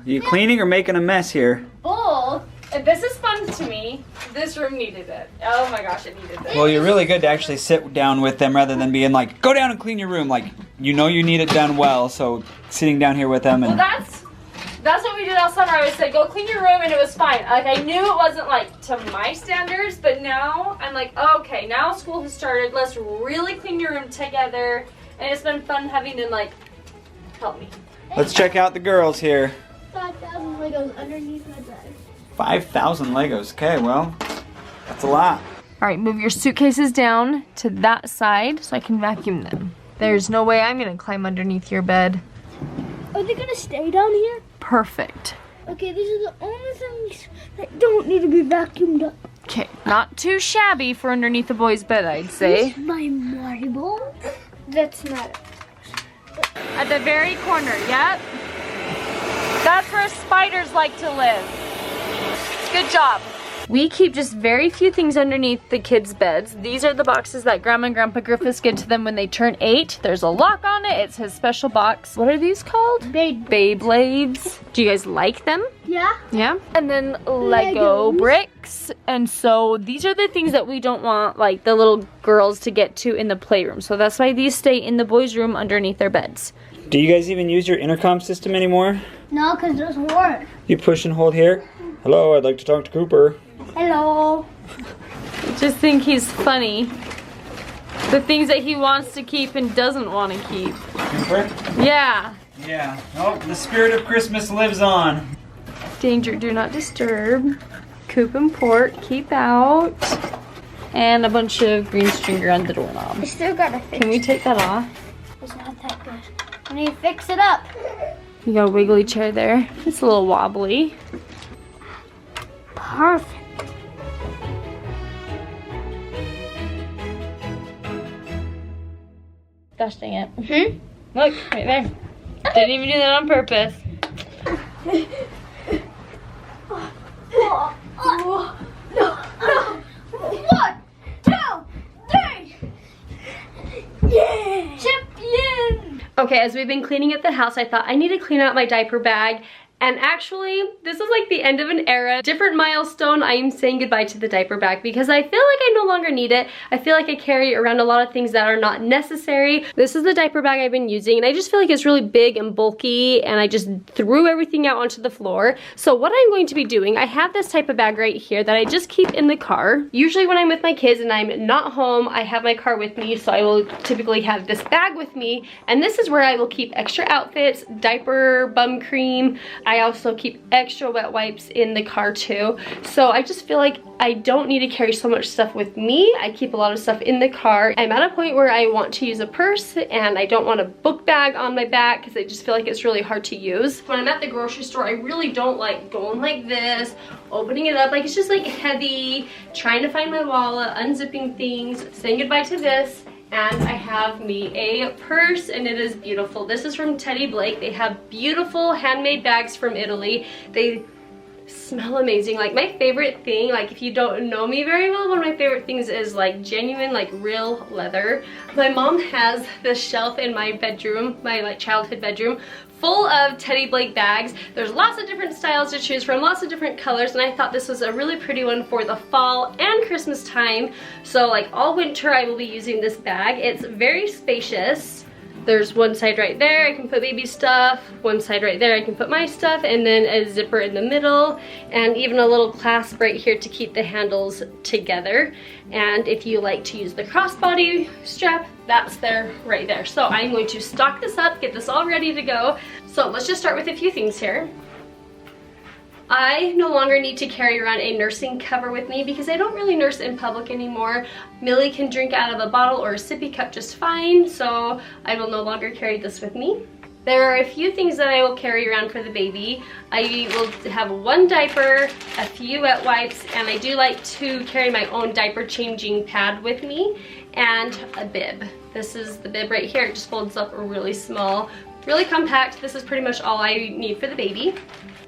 You cleaning or making a mess here? Both. If this is fun to me, this room needed it. Oh my gosh, it needed it. Well, you're really good to actually sit down with them rather than being like, go down and clean your room. Like, you know you need it done well, so sitting down here with them and... Well, that's what we did all summer. I would say, go clean your room, and it was fine. Like, I knew it wasn't, like, to my standards, but now I'm like, okay, now school has started. Let's really clean your room together. And it's been fun having them, like, help me. Let's check out the girls here. 5,000 Legos underneath my bed. 5,000 Legos. Okay, well, that's a lot. All right, move your suitcases down to that side so I can vacuum them. There's no way I'm gonna climb underneath your bed. Are they gonna stay down here? Perfect. Okay, these are the only things that don't need to be vacuumed up. Okay, not too shabby for underneath the boy's bed, I'd say. This is my marble. That's not it. At the very corner, yep. That's where spiders like to live. Good job. We keep just very few things underneath the kids' beds. These are the boxes that Grandma and Grandpa Griffiths get to them when they turn 8. There's a lock on it. It's his special box. What are these called? Beyblades. Do you guys like them? Yeah. Yeah. And then Lego bricks. And so these are the things that we don't want like the little girls to get to in the playroom. So that's why these stay in the boys' room underneath their beds. Do you guys even use your intercom system anymore? No, because it doesn't work. You push and hold here? Hello, I'd like to talk to Cooper. Hello. Just think he's funny. The things that he wants to keep and doesn't want to keep. Cooper? Yeah. Yeah. Oh, the spirit of Christmas lives on. Danger, do not disturb. Coop and Port, keep out. And a bunch of green string around the doorknob. I still gotta fix it. Can we take that off? It's not that good. I need to fix it up. You got a wiggly chair there. It's a little wobbly. Perfect. Gosh dang it. Look, right there. Didn't even do that on purpose. No. 1, 2, 3. Yeah. Champion. Okay, as we've been cleaning at the house, I thought I need to clean out my diaper bag. And actually, this is like the end of an era, different milestone. I am saying goodbye to the diaper bag because I feel like I no longer need it. I feel like I carry around a lot of things that are not necessary. This is the diaper bag I've been using, and I just feel like it's really big and bulky, and I just threw everything out onto the floor. So what I'm going to be doing, I have this type of bag right here that I just keep in the car. Usually when I'm with my kids and I'm not home, I have my car with me, so I will typically have this bag with me, and this is where I will keep extra outfits, diaper, bum cream. I also keep extra wet wipes in the car too. So I just feel like I don't need to carry so much stuff with me. I keep a lot of stuff in the car. I'm at a point where I want to use a purse and I don't want a book bag on my back because I just feel like it's really hard to use. When I'm at the grocery store, I really don't like going like this, opening it up. Like it's just like heavy, trying to find my wallet, unzipping things, saying goodbye to this. And I have me a purse, and it is beautiful. This is from Teddy Blake. They have beautiful handmade bags from Italy. They smell amazing. Like my favorite thing, like if you don't know me very well, one of my favorite things is like genuine, like real leather. My mom has this shelf in my bedroom, my like childhood bedroom, full of Teddy Blake bags. There's lots of different styles to choose from, lots of different colors, and I thought this was a really pretty one for the fall and Christmas time. So like all winter I will be using this bag. It's very spacious. There's one side right there, I can put baby stuff. One side right there, I can put my stuff, and then a zipper in the middle, and even a little clasp right here to keep the handles together. And if you like to use the crossbody strap, that's there right there. So I'm going to stock this up, get this all ready to go. So let's just start with a few things here. I no longer need to carry around a nursing cover with me because I don't really nurse in public anymore. Millie can drink out of a bottle or a sippy cup just fine, so I will no longer carry this with me. There are a few things that I will carry around for the baby. I will have one diaper, a few wet wipes, and I do like to carry my own diaper changing pad with me, and a bib. This is the bib right here. It just folds up really small, really compact. This is pretty much all I need for the baby.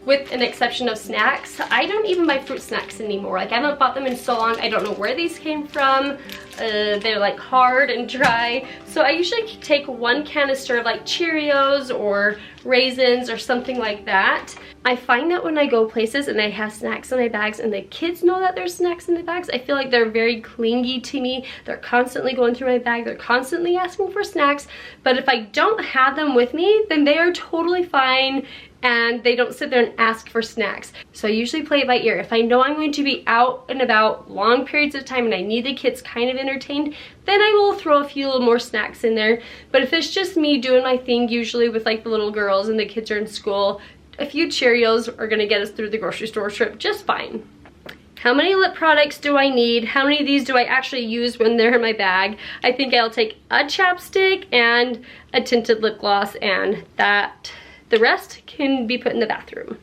With an exception of snacks. I don't even buy fruit snacks anymore. Like I haven't bought them in so long. I don't know where these came from. They're like hard and dry. So I usually take one canister of like Cheerios or raisins or something like that. I find that when I go places and I have snacks in my bags and the kids know that there's snacks in the bags, I feel like they're very clingy to me. They're constantly going through my bag. They're constantly asking for snacks. But if I don't have them with me, then they are totally fine and they don't sit there and ask for snacks. So I usually play it by ear. If I know I'm going to be out and about long periods of time and I need the kids kind of entertained, then I will throw a few little more snacks in there. But if it's just me doing my thing, usually with like the little girls and the kids are in school, a few Cheerios are gonna get us through the grocery store trip just fine. How many lip products do I need? How many of these do I actually use when they're in my bag? I think I'll take a chapstick and a tinted lip gloss, and the rest can be put in the bathroom.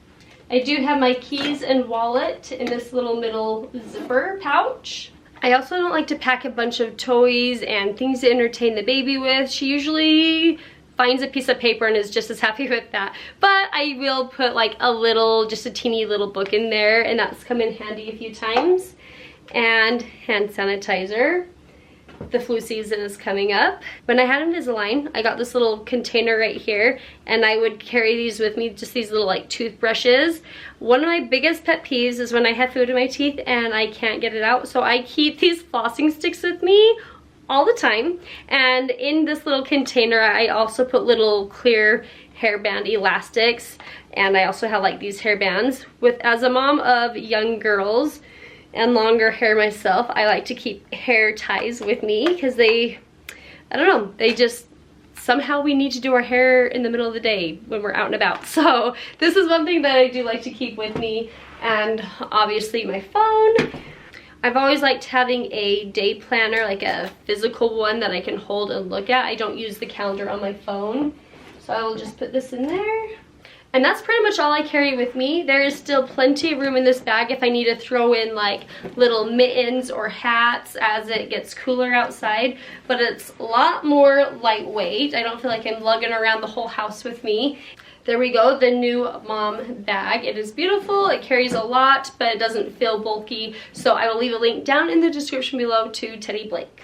I do have my keys and wallet in this little middle zipper pouch. I also don't like to pack a bunch of toys and things to entertain the baby with. She usually finds a piece of paper and is just as happy with that. But I will put like a little, just a teeny little book in there, and that's come in handy a few times. And hand sanitizer. The flu season is coming up. When I had Invisalign, I got this little container right here, and I would carry these with me, just these little like toothbrushes. One of my biggest pet peeves is when I have food in my teeth and I can't get it out, so I keep these flossing sticks with me all the time. And in this little container, I also put little clear hairband elastics, and I also have like these hairbands. As a mom of young girls and longer hair myself, I like to keep hair ties with me because I don't know, they just, somehow we need to do our hair in the middle of the day when we're out and about. So this is one thing that I do like to keep with me, and obviously my phone. I've always liked having a day planner, like a physical one that I can hold and look at. I don't use the calendar on my phone, so I will just put this in there. And that's pretty much all I carry with me. There is still plenty of room in this bag if I need to throw in like little mittens or hats as it gets cooler outside, but it's a lot more lightweight. I don't feel like I'm lugging around the whole house with me. There we go, the new mom bag. It is beautiful, it carries a lot, but it doesn't feel bulky. So I will leave a link down in the description below to Teddy Blake.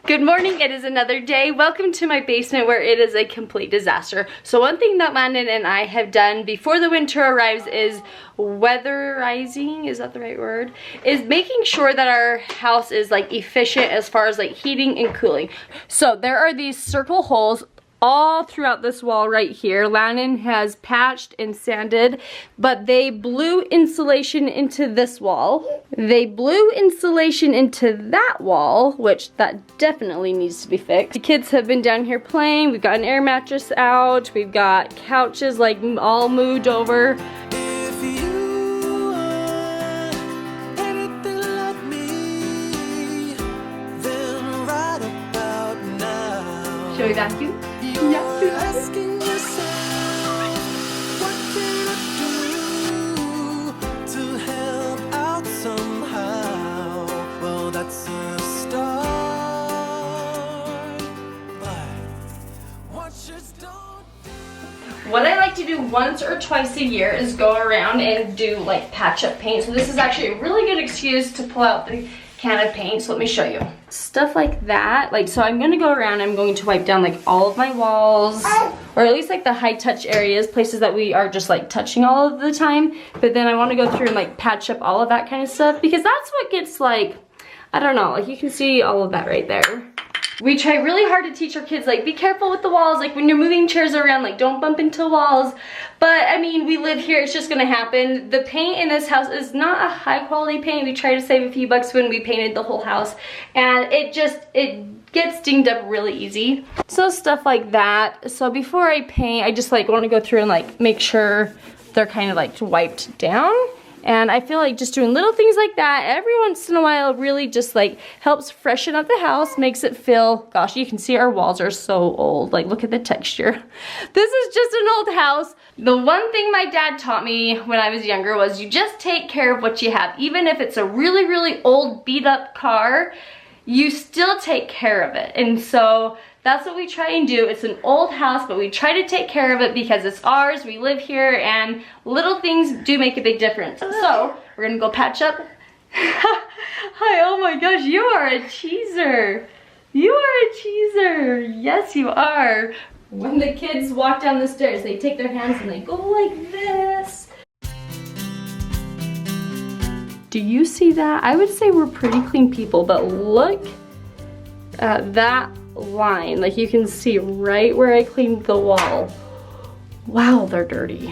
Good morning, it is another day. Welcome to my basement where it is a complete disaster. So one thing that Landon and I have done before the winter arrives is weatherizing, is that the right word? Is making sure that our house is like efficient as far as like heating and cooling. So there are these circle holes all throughout this wall right here. Landon has patched and sanded, but they blew insulation into this wall. They blew insulation into that wall, which that definitely needs to be fixed. The kids have been down here playing. We've got an air mattress out. We've got couches like all moved over. Shall we vacuum? Asking yourself, what can I do to help out somehow? Well, that's a start, but what just don't do. What I like to do once or twice a year is go around and do like patch up paint. So this is actually a really good excuse to pull out the can of paint, so let me show you. Stuff like that, like, so I'm gonna go around, I'm going to wipe down like all of my walls, or at least like the high touch areas, places that we are just like touching all of the time, but then I want to go through and like patch up all of that kind of stuff, because that's what gets like, I don't know, like you can see all of that right there. We try really hard to teach our kids, like, be careful with the walls, like when you're moving chairs around, like don't bump into walls. But I mean, we live here, it's just gonna happen. The paint in this house is not a high quality paint. We tried to save a few bucks when we painted the whole house, and it gets dinged up really easy. So stuff like that. So before I paint, I just like want to go through and like make sure they're kind of like wiped down. And I feel like just doing little things like that every once in a while really just like helps freshen up the house, makes it feel, gosh, you can see our walls are so old. Like, look at the texture. This is just an old house. The one thing my dad taught me when I was younger was you just take care of what you have. Even if it's a really, really old beat up car, you still take care of it. And so that's what we try and do. It's an old house, but we try to take care of it because it's ours, we live here, and little things do make a big difference. So we're gonna go patch up. Hi, oh my gosh, you are a cheeser. You are a cheeser. Yes, you are. When the kids walk down the stairs, they take their hands and they go like this. Do you see that? I would say we're pretty clean people, but look at that line. Like you can see right where I cleaned the wall. Wow, they're dirty.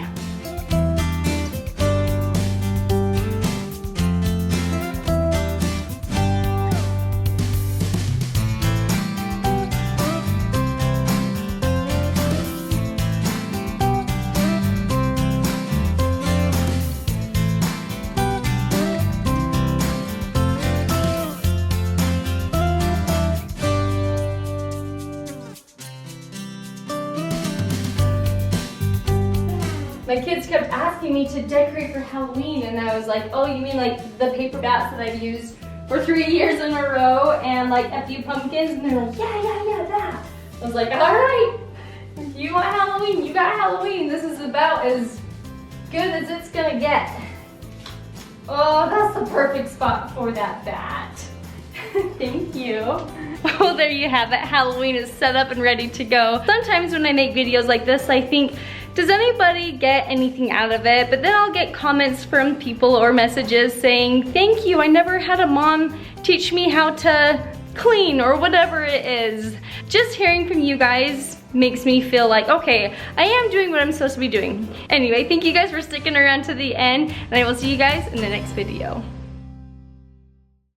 My kids kept asking me to decorate for Halloween, and I was like, oh, you mean like the paper bats that I've used for 3 years in a row and like a few pumpkins? And they're like, yeah, that. I was like, all right, if you want Halloween, you got Halloween. This is about as good as it's gonna get. Oh, that's the perfect spot for that bat. Thank you. Well, there you have it. Halloween is set up and ready to go. Sometimes when I make videos like this, I think, does anybody get anything out of it? But then I'll get comments from people or messages saying, thank you, I never had a mom teach me how to clean or whatever it is. Just hearing from you guys makes me feel like, okay, I am doing what I'm supposed to be doing. Anyway, thank you guys for sticking around to the end, and I will see you guys in the next video.